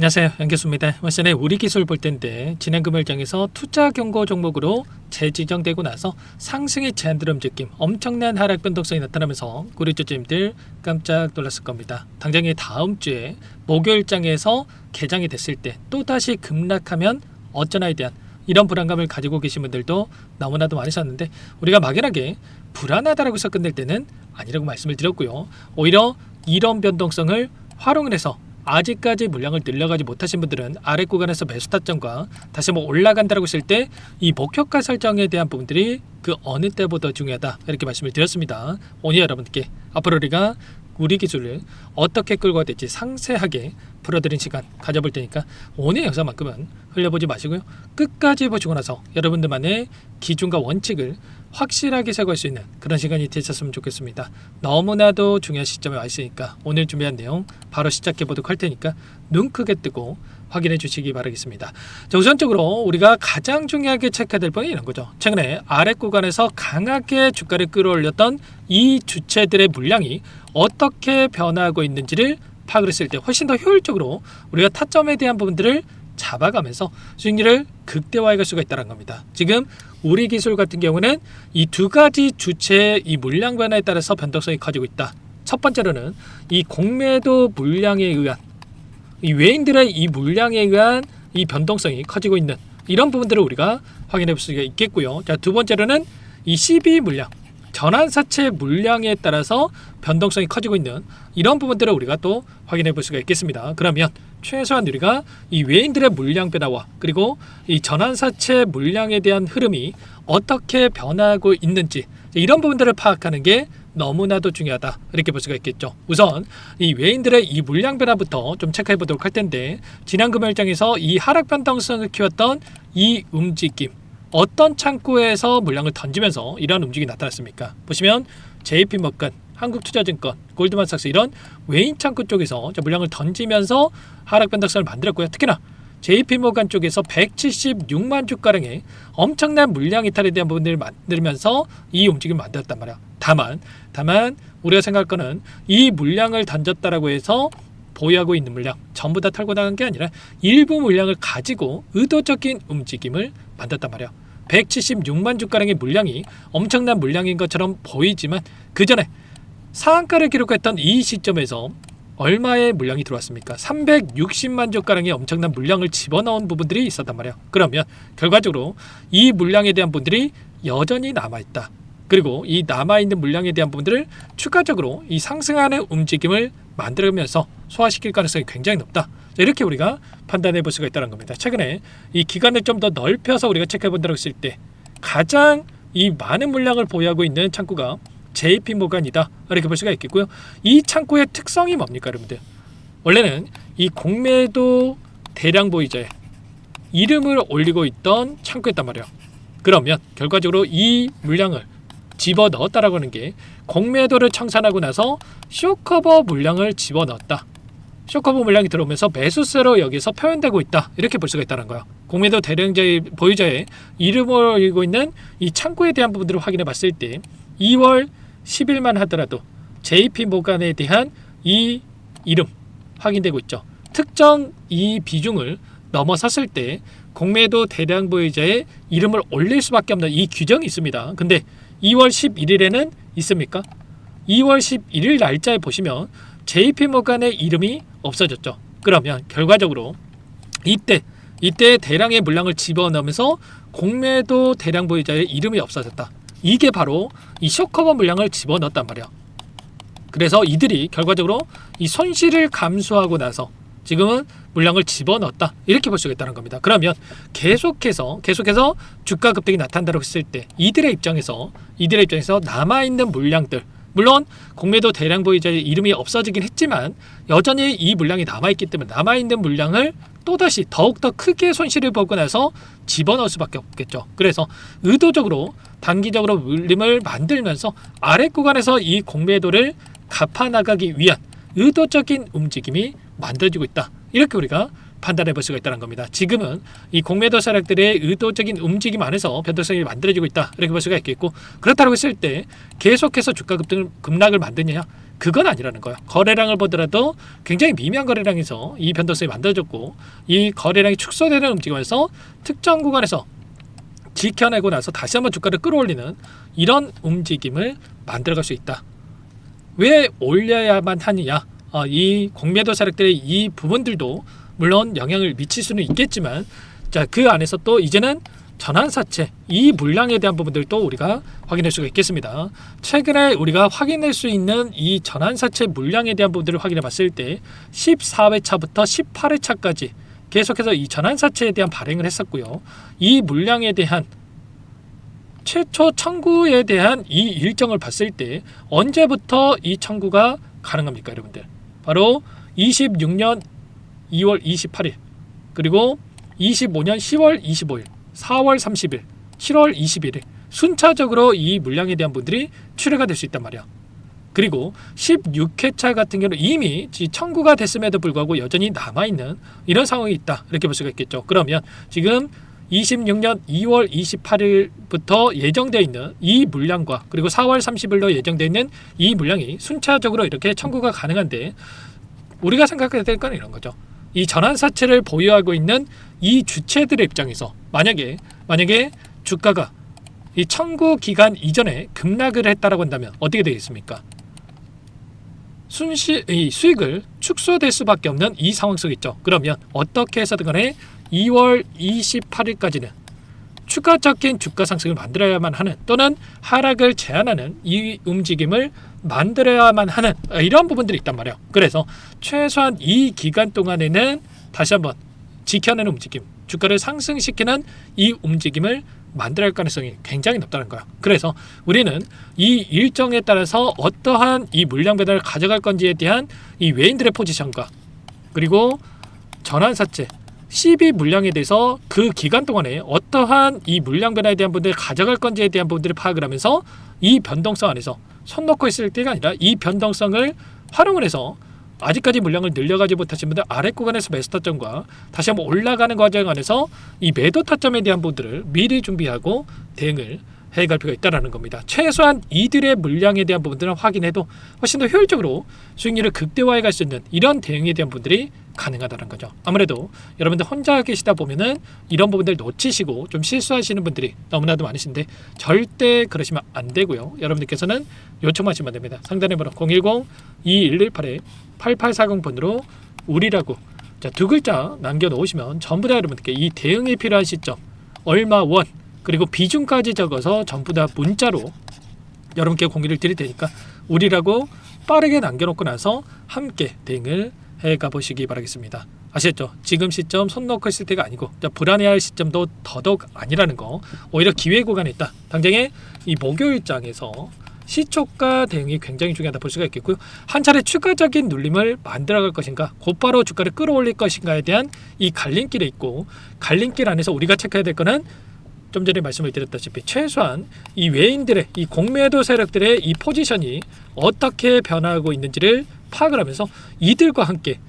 안녕하세요, 연교수입니다. 이번 시간에 우리 기술 볼 텐데 지난 금요일장에서 투자 경고 종목으로 재지정되고 나서 상승이 제한되는 움직임, 엄청난 하락 변동성이 나타나면서 우리 주주님들 깜짝 놀랐을 겁니다. 당장에 다음 주에 목요일장에서 개장이 됐을 때 또다시 급락하면 어쩌나에 대한 이런 불안감을 가지고 계신 분들도 너무나도 많으셨는데, 우리가 막연하게 불안하다라고 해서 끝낼 때는 아니라고 말씀을 드렸고요. 오히려 이런 변동성을 활용을 해서 아직까지 물량을 늘려가지 못하신 분들은 아래 구간에서 매수 타점과 다시 올라간다라고 했을 때 이 목표가 설정에 대한 부분들이 그 어느 때보다 중요하다, 이렇게 말씀을 드렸습니다. 오늘 여러분께 앞으로 우리가 우리 기술을 어떻게 끌고 가야 될지 상세하게 풀어드린 시간 가져볼 테니까 오늘 영상만큼은 흘려보지 마시고요, 끝까지 보시고 나서 여러분들만의 기준과 원칙을 확실하게 세워갈 수 있는 그런 시간이 되셨으면 좋겠습니다. 너무나도 중요한 시점에 와 있으니까 오늘 준비한 내용 바로 시작해 보도록 할 테니까 눈 크게 뜨고 확인해 주시기 바라겠습니다. 자, 우선적으로 우리가 가장 중요하게 체크해야 될 부분이 이런 거죠. 최근에 아래 구간에서 강하게 주가를 끌어올렸던 이 주체들의 물량이 어떻게 변화하고 있는지를 파악을 했을 때 훨씬 더 효율적으로 우리가 타점에 대한 부분들을 잡아가면서 수익률을 극대화해 갈 수가 있다는 겁니다. 지금 우리 기술 같은 경우는 이 두 가지 주체의 이 물량 변화에 따라서 변동성이 커지고 있다. 첫 번째로는 이 공매도 물량에 의한, 이 외인들의 이 물량에 의한 이 변동성이 커지고 있는 이런 부분들을 우리가 확인해 볼 수가 있겠고요. 자, 두 번째로는 이 CB 물량, 전환사채 물량에 따라서 변동성이 커지고 있는 이런 부분들을 우리가 또 확인해 볼 수가 있겠습니다. 그러면 최소한 우리가 이 외인들의 물량 변화와 그리고 이 전환사채 물량에 대한 흐름이 어떻게 변화하고 있는지, 이런 부분들을 파악하는 게 너무나도 중요하다, 이렇게 볼 수가 있겠죠. 우선 이 외인들의 이 물량 변화부터 좀 체크해 보도록 할 텐데, 지난 금요일장에서 이 하락 변동성을 키웠던 이 움직임, 어떤 창구에서 물량을 던지면서 이런 움직임이 나타났습니까? 보시면 JP모건, 한국투자증권, 골드만삭스 이런 외인 창구 쪽에서 물량을 던지면서 하락 변동성을 만들었고요. 특히나 JP모건 쪽에서 176만 주가량의 엄청난 물량 이탈에 대한 부분들을 만들면서 이 움직임을 만들었단 말이야. 다만 우리가 생각할 거는 이 물량을 던졌다라고 해서 보유하고 있는 물량 전부 다 털고 나간 게 아니라 일부 물량을 가지고 의도적인 움직임을 만들었단 말이야. 176만 주가량의 물량이 엄청난 물량인 것처럼 보이지만 그 전에 상한가를 기록했던 이 시점에서 얼마의 물량이 들어왔습니까? 360만 주가량의 엄청난 물량을 집어넣은 부분들이 있었단 말이야. 그러면 결과적으로 이 물량에 대한 부분들이 여전히 남아있다. 그리고 이 남아있는 물량에 대한 부분들을 추가적으로 이 상승하는 움직임을 만들면서 소화시킬 가능성이 굉장히 높다. 이렇게 우리가 판단해 볼 수가 있다는 겁니다. 최근에 이 기간을 좀 더 넓혀서 우리가 체크해 본다고 했을 때 가장 이 많은 물량을 보유하고 있는 창구가 JP모건이다, 이렇게 볼 수가 있겠고요. 이 창구의 특성이 뭡니까, 여러분들? 원래는 이 공매도 대량 보유자의 이름을 올리고 있던 창구였단 말이에요. 그러면 결과적으로 이 물량을 집어넣었다라고 하는 게 공매도를 청산하고 나서 쇼커버 물량을 집어넣었다. 쇼커버 물량이 들어오면서 매수세로 여기서 표현되고 있다, 이렇게 볼 수가 있다는 거예요. 공매도 대량자의 보유자의 이름을 올리고 있는 이 창구에 대한 부분들을 확인해 봤을 때 2월 10일만 하더라도 JP모건에 대한 이 이름 확인되고 있죠. 특정 이 비중을 넘어섰을 때 공매도 대량 보유자의 이름을 올릴 수밖에 없는 이 규정이 있습니다. 근데 2월 11일에는 있습니까? 2월 11일 날짜에 보시면 JP모건의 이름이 없어졌죠. 그러면 결과적으로 이때 대량의 물량을 집어넣으면서 공매도 대량 보유자의 이름이 없어졌다. 이게 바로 이 쇼커버 물량을 집어넣었단 말이야. 그래서 이들이 결과적으로 이 손실을 감수하고 나서 지금은 물량을 집어넣었다, 이렇게 볼 수가 있다는 겁니다. 그러면 계속해서 주가 급등이 나타난다고 했을 때 이들의 입장에서 남아있는 물량들, 물론 공매도 대량 보유자의 이름이 없어지긴 했지만 여전히 이 물량이 남아있기 때문에 남아있는 물량을 또다시 더욱더 크게 손실을 보고 나서 집어넣을 수밖에 없겠죠. 그래서 의도적으로 단기적으로 물림을 만들면서 아래 구간에서 이 공매도를 갚아나가기 위한 의도적인 움직임이 만들어지고 있다, 이렇게 우리가 판단해 볼 수가 있다는 겁니다. 지금은 이 공매도 세력들의 의도적인 움직임 안에서 변동성이 만들어지고 있다, 이렇게 볼 수가 있겠고, 그렇다고 했을 때 계속해서 주가 급락을 만드느냐, 그건 아니라는 거예요. 거래량을 보더라도 굉장히 미미한 거래량에서 이 변동성이 만들어졌고 이 거래량이 축소되는 움직임에서 특정 구간에서 지켜내고 나서 다시 한번 주가를 끌어올리는 이런 움직임을 만들어갈 수 있다. 왜 올려야만 하느냐? 이 공매도 세력들의 이 부분들도 물론 영향을 미칠 수는 있겠지만 자, 그 안에서 또 이제는 전환사채 이 물량에 대한 부분들도 우리가 확인할 수가 있겠습니다. 최근에 우리가 확인할 수 있는 이 전환사채 물량에 대한 부분들을 확인해 봤을 때 14회차부터 18회차까지 계속해서 이 전환사채에 대한 발행을 했었고요. 이 물량에 대한 최초 청구에 대한 이 일정을 봤을 때 언제부터 이 청구가 가능합니까, 여러분들? 바로 26년 2월 28일 그리고 25년 10월 25일 4월 30일 7월 21일 순차적으로 이 물량에 대한 분들이 출회가 될 수 있단 말이야. 그리고 16회차 같은 경우는 이미 청구가 됐음에도 불구하고 여전히 남아있는 이런 상황이 있다, 이렇게 볼 수가 있겠죠. 그러면 지금 26년 2월 28일부터 예정되어 있는 이 물량과 그리고 4월 30일로 예정되어 있는 이 물량이 순차적으로 이렇게 청구가 가능한데 우리가 생각해야 될 건 이런 거죠. 이 전환사채를 보유하고 있는 이 주체들의 입장에서 만약에 주가가 이 청구 기간 이전에 급락을 했다라고 한다면 어떻게 되겠습니까? 이 수익을 축소될 수밖에 없는 이 상황 속에 있죠. 그러면 어떻게 해서든 간에 2월 28일까지는 추가적인 주가 상승을 만들어야만 하는 또는 하락을 제한하는 이 움직임을 만들어야만 하는 이런 부분들이 있단 말이에요. 그래서 최소한 이 기간 동안에는 다시 한번 지켜내는 움직임, 주가를 상승시키는 이 움직임을 만들어야 할 가능성이 굉장히 높다는 거야. 그래서 우리는 이 일정에 따라서 어떠한 이 물량 배달을 가져갈 건지에 대한 이 외인들의 포지션과 그리고 전환사채 CB 물량에 대해서 그 기간 동안에 어떠한 이 물량 변화에 대한 부분들을 가져갈 건지에 대한 부분들을 파악을 하면서 이 변동성 안에서 손 놓고 있을 때가 아니라 이 변동성을 활용을 해서 아직까지 물량을 늘려가지 못하신 분들 아래 구간에서 매수 타점과 다시 한번 올라가는 과정 안에서 이 매도 타점에 대한 부분들을 미리 준비하고 대응을 해갈 필요가 있다는 겁니다. 최소한 이들의 물량에 대한 부분들을 확인해도 훨씬 더 효율적으로 수익률을 극대화해 갈 수 있는 이런 대응에 대한 부분들이 가능하다는 거죠. 아무래도 여러분들 혼자 계시다 보면은 이런 부분들 놓치시고 좀 실수하시는 분들이 너무나도 많으신데 절대 그러시면 안 되고요. 여러분들께서는 요청하시면 됩니다. 상단의 번호 010-2118-8840번으로 우리라고 두 글자 남겨놓으시면 전부 다 여러분들께 이 대응이 필요한 시점 얼마 원 그리고 비중까지 적어서 전부 다 문자로 여러분께 공유를 드릴 테니까 우리라고 빠르게 남겨놓고 나서 함께 대응을 해가 보시기 바라겠습니다. 아시겠죠? 지금 시점 손 놓고 있을 때가 아니고 불안해할 시점도 더더욱 아니라는 거, 오히려 기회 구간에 있다. 당장에 이 목요일장에서 시초가 대응이 굉장히 중요하다 볼 수가 있겠고요. 한 차례 추가적인 눌림을 만들어갈 것인가, 곧바로 주가를 끌어올릴 것인가에 대한 이 갈림길에 있고, 갈림길 안에서 우리가 체크해야 될 거는 좀 전에 말씀을 드렸다시피 최소한 이 외인들의 이 공매도 세력들의 이 포지션이 어떻게 변화하고 있는지를 파악을 하면서 이들과 함께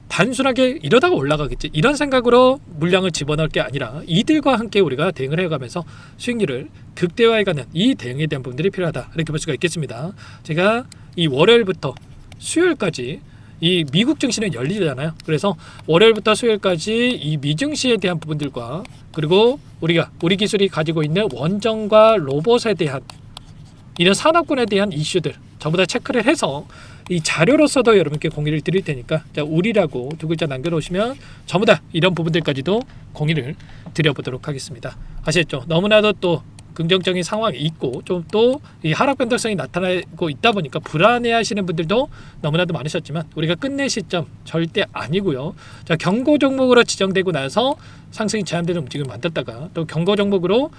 단순하게 이러다가 올라가겠지 이런 생각으로 물량을 집어넣을 게 아니라 이들과 함께 우리가 대응을 해가면서 수익률을 극대화해가는 이 대응에 대한 부분들이 필요하다, 이렇게 볼 수가 있겠습니다. 제가 이 월요일부터 수요일까지 이 미국 증시는 열리잖아요. 그래서 월요일부터 수요일까지 이 미증시에 대한 부분들과 그리고 우리 기술이 가지고 있는 원전과 로봇에 대한 이런 산업군에 대한 이슈들 전부 다 체크를 해서 이 자료로서도 여러분께 공유를 드릴 테니까 우리라고 두 글자 남겨놓으시면 전부 다 이런 부분들까지도 공유를 드려보도록 하겠습니다. 아시겠죠? 너무나도 또 긍정적인 상황이 있고 좀 또 이 하락 변동성이 나타나고 있다 보니까 불안해하시는 분들도 너무나도 많으셨지만 우리가 끝낼 시점 절대 아니고요. 경고 종목으로 지정되고 나서 상승이 제한되는 움직임을 만들었다가 또 경고 종목으로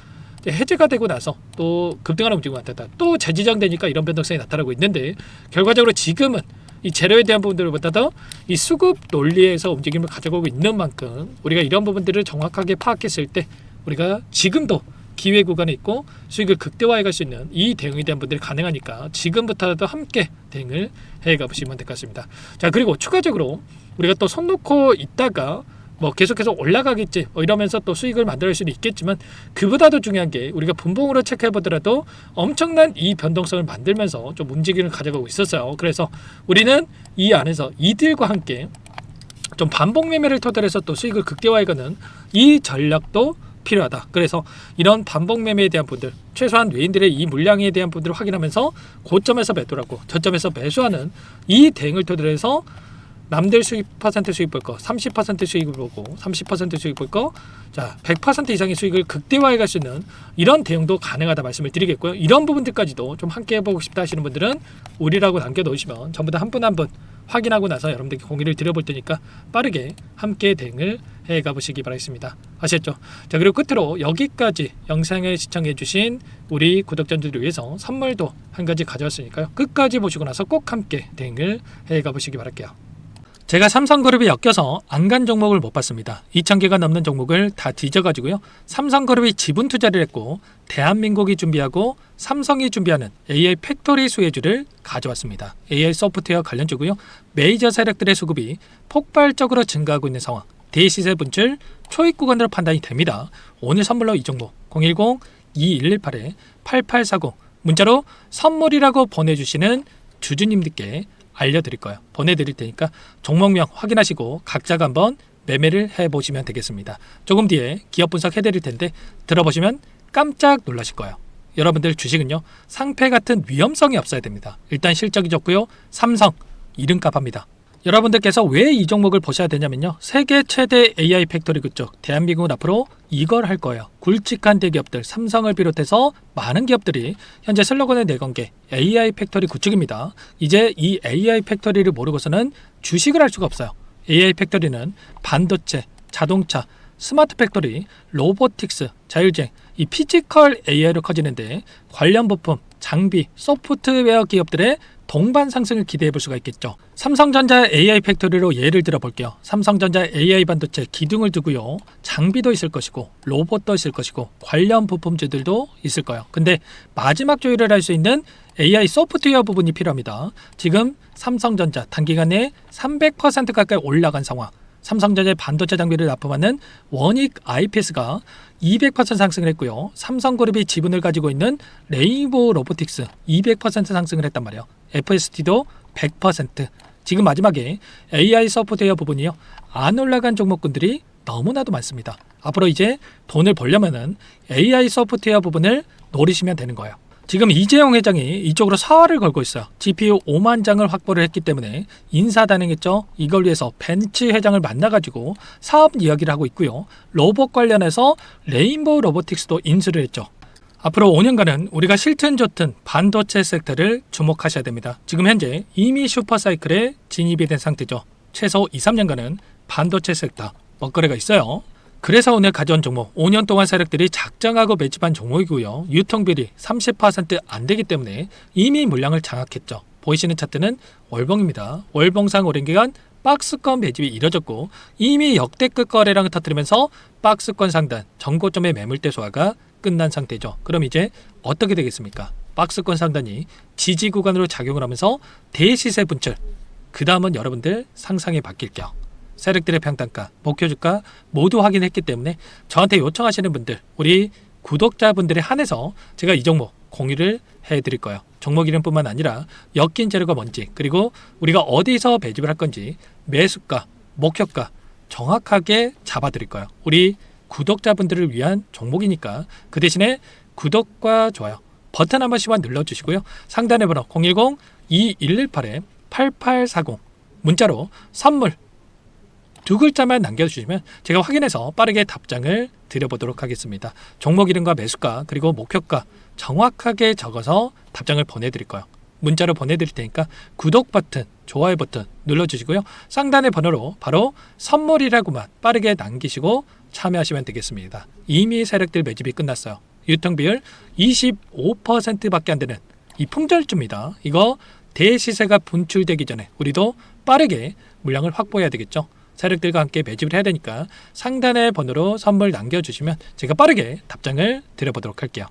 해제가 되고 나서 또 급등하는 움직임을 만들었다. 또 재지정되니까 이런 변동성이 나타나고 있는데 결과적으로 지금은 이 재료에 대한 부분들보다도 이 수급 논리에서 움직임을 가져가고 있는 만큼 우리가 이런 부분들을 정확하게 파악했을 때 우리가 지금도 기회 구간에 있고 수익을 극대화해 갈 수 있는 이 대응에 대한 분들이 가능하니까 지금부터라도 함께 대응을 해 가보시면 될 것 같습니다. 자, 그리고 추가적으로 우리가 또 손 놓고 있다가 뭐 계속해서 올라가겠지 이러면서 또 수익을 만들어낼 수는 있겠지만, 그보다도 중요한 게 우리가 분봉으로 체크해 보더라도 엄청난 이 변동성을 만들면서 좀 움직임을 가져가고 있었어요. 그래서 우리는 이 안에서 이들과 함께 좀 반복 매매를 토대로 해서 또 수익을 극대화해가는 이 전략도 필요하다. 그래서 이런 반복 매매에 대한 분들, 최소한 외인들의 이 물량에 대한 분들을 확인하면서 고점에서 매도하고 저점에서 매수하는 이 대응을 토대로 해서 남들 수익 퍼센트 수익 볼 거, 30% 수익을 보고 30% 수익 볼 거, 자 100% 이상의 수익을 극대화해 갈 수 있는 이런 대응도 가능하다 말씀을 드리겠고요. 이런 부분들까지도 좀 함께 해보고 싶다 하시는 분들은 우리라고 남겨놓으시면 전부 다 한 분 한 분 확인하고 나서 여러분들께 공유를 드려볼 테니까 빠르게 함께 대응을 해가 보시기 바라겠습니다. 아셨죠? 자, 그리고 끝으로 여기까지 영상을 시청해 주신 우리 구독자분들을 위해서 선물도 한 가지 가져왔으니까요. 끝까지 보시고 나서 꼭 함께 대응을 해가 보시기 바랄게요. 제가 삼성그룹이 엮여서 안 간 종목을 못 봤습니다. 2,000개가 넘는 종목을 다 뒤져가지고요. 삼성그룹이 지분 투자를 했고 대한민국이 준비하고 삼성이 준비하는 AI 팩토리 수혜주를 가져왔습니다. AI 소프트웨어 관련주고요. 메이저 세력들의 수급이 폭발적으로 증가하고 있는 상황. 대시세 분출 초입 구간으로 판단이 됩니다. 오늘 선물로 이 종목 010-2118-8840 문자로 선물이라고 보내주시는 주주님들께 알려드릴 거예요. 보내드릴 테니까 종목명 확인하시고 각자가 한번 매매를 해보시면 되겠습니다. 조금 뒤에 기업 분석 해드릴 텐데 들어보시면 깜짝 놀라실 거예요. 여러분들 주식은요, 상패 같은 위험성이 없어야 됩니다. 일단 실적이 좋고요. 삼성 이름값 합니다. 여러분들께서 왜 이 종목을 보셔야 되냐면요, 세계 최대 AI 팩토리 그쪽 대한민국은 앞으로 이걸 할 거예요. 굵직한 대기업들 삼성을 비롯해서 많은 기업들이 현재 슬로건을 내건 게 AI 팩토리 구축입니다. 이제 이 AI 팩토리를 모르고서는 주식을 할 수가 없어요. AI 팩토리는 반도체, 자동차, 스마트 팩토리, 로보틱스, 자율주행, 이 피지컬 AI로 커지는데 관련 부품, 장비, 소프트웨어 기업들의 동반 상승을 기대해 볼 수가 있겠죠. 삼성전자 AI 팩토리로 예를 들어 볼게요. 삼성전자 AI 반도체 기둥을 두고요. 장비도 있을 것이고 로봇도 있을 것이고 관련 부품주들도 있을 거예요. 근데 마지막 조율을 할 수 있는 AI 소프트웨어 부분이 필요합니다. 지금 삼성전자 단기간에 300% 가까이 올라간 상황. 삼성전자의 반도체 장비를 납품하는 원익 IPS가 200% 상승을 했고요. 삼성그룹이 지분을 가지고 있는 레인보우 로보틱스 200% 상승을 했단 말이에요. FST도 100%. 지금 마지막에 AI 소프트웨어 부분이요, 안 올라간 종목군들이 너무나도 많습니다. 앞으로 이제 돈을 벌려면은 AI 소프트웨어 부분을 노리시면 되는 거예요. 지금 이재용 회장이 이쪽으로 사활을 걸고 있어요. GPU 5만 장을 확보를 했기 때문에 인사단행했죠. 이걸 위해서 벤츠 회장을 만나가지고 사업 이야기를 하고 있고요. 로봇 관련해서 레인보우 로보틱스도 인수를 했죠. 앞으로 5년간은 우리가 싫든 좋든 반도체 섹터를 주목하셔야 됩니다. 지금 현재 이미 슈퍼사이클에 진입이 된 상태죠. 최소 2-3년간은 반도체 섹터 먹거리가 있어요. 그래서 오늘 가져온 종목 5년 동안 세력들이 작정하고 매집한 종목이고요. 유통비율이 30% 안 되기 때문에 이미 물량을 장악했죠. 보이시는 차트는 월봉입니다. 월봉상 오랜 기간 박스권 매집이 이뤄졌고 이미 역대급 거래량을 터뜨리면서 박스권 상단 전고점의 매물대 소화가 끝난 상태죠. 그럼 이제 어떻게 되겠습니까? 박스권 상단이 지지 구간으로 작용을 하면서 대시세 분출, 그 다음은 여러분들 상상에 맡길게요. 세력들의 평단가, 목표주가 모두 확인했기 때문에 저한테 요청하시는 분들, 우리 구독자분들에 한해서 제가 이 종목 공유를 해드릴 거예요. 종목 이름뿐만 아니라 엮인 재료가 뭔지, 그리고 우리가 어디서 매집을 할 건지 매수가, 목표가 정확하게 잡아드릴 거예요. 우리 구독자분들을 위한 종목이니까 그 대신에 구독과 좋아요 버튼 한 번씩만 눌러주시고요. 상단에 번호 010-2118-8840 문자로 선물 두 글자만 남겨주시면 제가 확인해서 빠르게 답장을 드려보도록 하겠습니다. 종목 이름과 매수가 그리고 목표가 정확하게 적어서 답장을 보내드릴 거예요. 문자로 보내드릴 테니까 구독 버튼, 좋아요 버튼 눌러주시고요. 상단의 번호로 바로 선물이라고만 빠르게 남기시고 참여하시면 되겠습니다. 이미 세력들 매집이 끝났어요. 유통비율 25%밖에 안 되는 이 품절주입니다. 이거 대시세가 분출되기 전에 우리도 빠르게 물량을 확보해야 되겠죠. 세력들과 함께 매집을 해야 되니까 상단의 번호로 선물 남겨주시면 제가 빠르게 답장을 드려보도록 할게요.